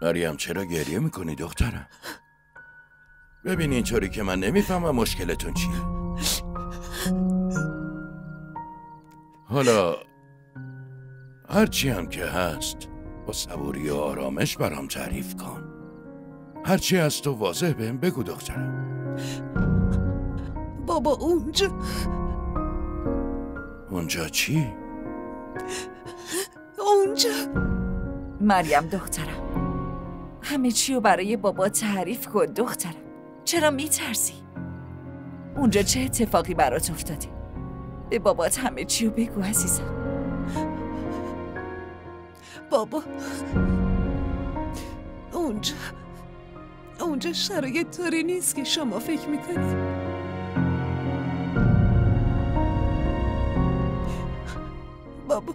مریم چرا گریه میکنی دخترم؟ ببین اینطوری که من نمیفهمم مشکلتون چیه. حالا هرچی هم که هست با صبوری و آرامش برام تعریف کن. هرچی از تو واضح بهم بگو دخترم. بابا اونجا چی؟ اونجا مریم دخترم، همه چی رو برای بابا تعریف کن دخترم. چرا میترسی؟ اونجا چه اتفاقی برات افتاده؟ به بابات همه چی رو بگو عزیزم. بابا اونجا شرایط طوری نیست که شما فکر میکنی. بابا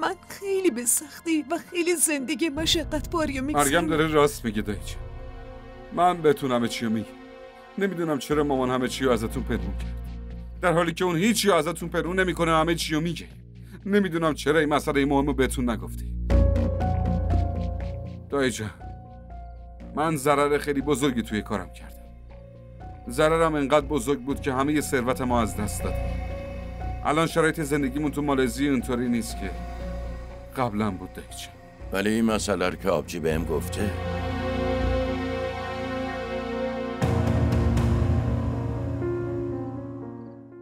من خیلی به سختی و خیلی زندگی مشقت باریو میگذارم. مریم داره راست میگه دایجان. من بهتون همه چی رو میگم. نمیدونم چرا مامان همه چی رو ازتون پنهون کرد، در حالی که اون هیچی رو ازتون پنهون نمیکنه، همه چی رو میگه. نمیدونم چرا این مسئله مهم رو بهتون نگفته. دایجان، من ضرر خیلی بزرگی توی کارم کردم. ضررم انقدر بزرگ بود که همه ثروتم رو از دست دادم. الان شرایط زندگیمون تو مالزی اونطوری نیست که قبلا بود دایجان. ولی این مسئله رو که آبجی بهم گفته،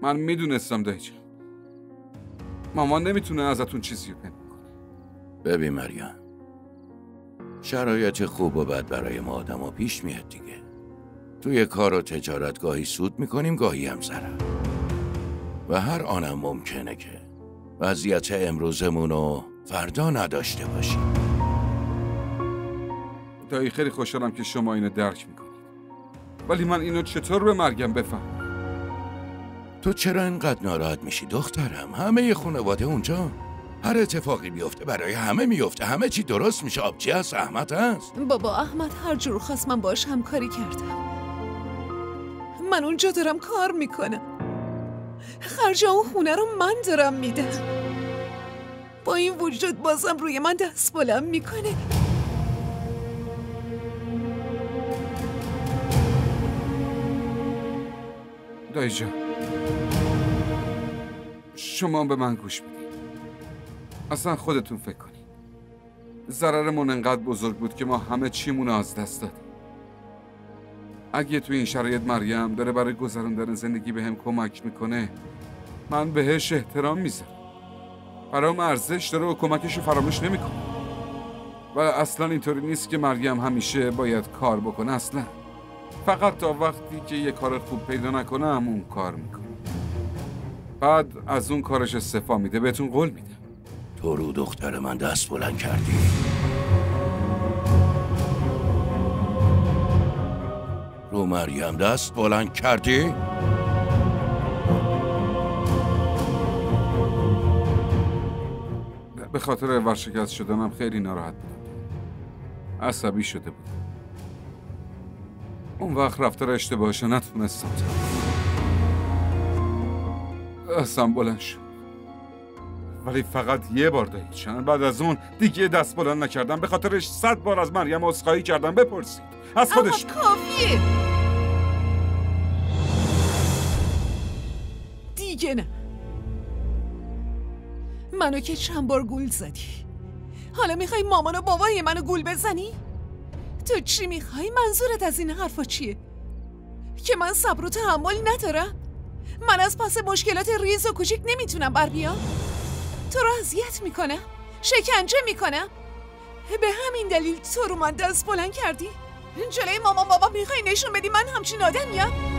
من میدونستم دایجان. مامان نمیتونه ازتون چیزی رو پنهون کنه. ببین مریم، شرایط خوب و بد برای ما آدم پیش میاد دیگه. توی کار و تجارت گاهی سود میکنیم، گاهی هم ضرر. و هر آنم ممکنه که وضعیت امروزمون رو فردا نداشته باشیم. دایی خیلی خوشحالم که شما اینو درک میکنید، ولی من اینو چطور به مریم بفهمم؟ تو چرا اینقدر ناراحت میشی دخترم؟ همه خانواده اونجا، هر اتفاقی بیفته برای همه میفته، همه چی درست میشه. آبجی هست، احمد هست. بابا احمد هر جور خواست من باش همکاری کردم. من اونجا دارم کار میکنم، خرج اون خونه رو من دارم میدم. با این وجود بازم روی من دست بلند میکنه. دایجان، شما به من گوش بدید. اصلا خودتون فکر کنید. ضررمون انقدر بزرگ بود که ما همه چیمون از دست دادیم. اگه تو این شرایط مریم داره برای گذراندن زندگی بهم کمک میکنه، من بهش احترام میذارم. برام ارزش داره و کمکشو فراموش نمیکنه. و اصلا اینطوری نیست که مریم همیشه باید کار بکنه. اصلا فقط تا وقتی که یه کار خوب پیدا نکنم اون کار میکنه. بعد از اون کارش استعفا میده. بهتون قول میده. تو رو دختر من دست بلند کردی. رو مریم دست بلند کردی؟ به خاطر ورشکست شدنم خیلی ناراحت بودم. عصبی شده بودم. اون وقت رفتار اشتباهشو نتونستم دستم بلند شد. ولی فقط یه بار دایجان. بعد از اون دیگه دست بلند نکردم. به خاطرش 100 بار از مریم عذرخواهی کردم. بپرسید از خودش. اما کافیه دیگه. نه، منو که چند بار گول زدی، حالا میخوای مامان و بابای منو گول بزنی؟ تو چی میخوای؟ منظورت از این حرفا چیه؟ که من صبر و تحمل ندارم؟ من از پس مشکلات ریز و کوچیک نمیتونم بر بیام؟ تو رو اذیت میکنم؟ شکنجه میکنم؟ به همین دلیل تو رو من دست بلند کردی؟ جلوی مامان بابا میخوای نشون بدی من همچین آدمیم؟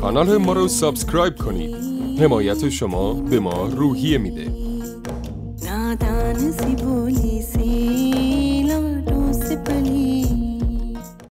کانال ما رو سابسکرایب کنید. حمایت شما به ما روحیه میده.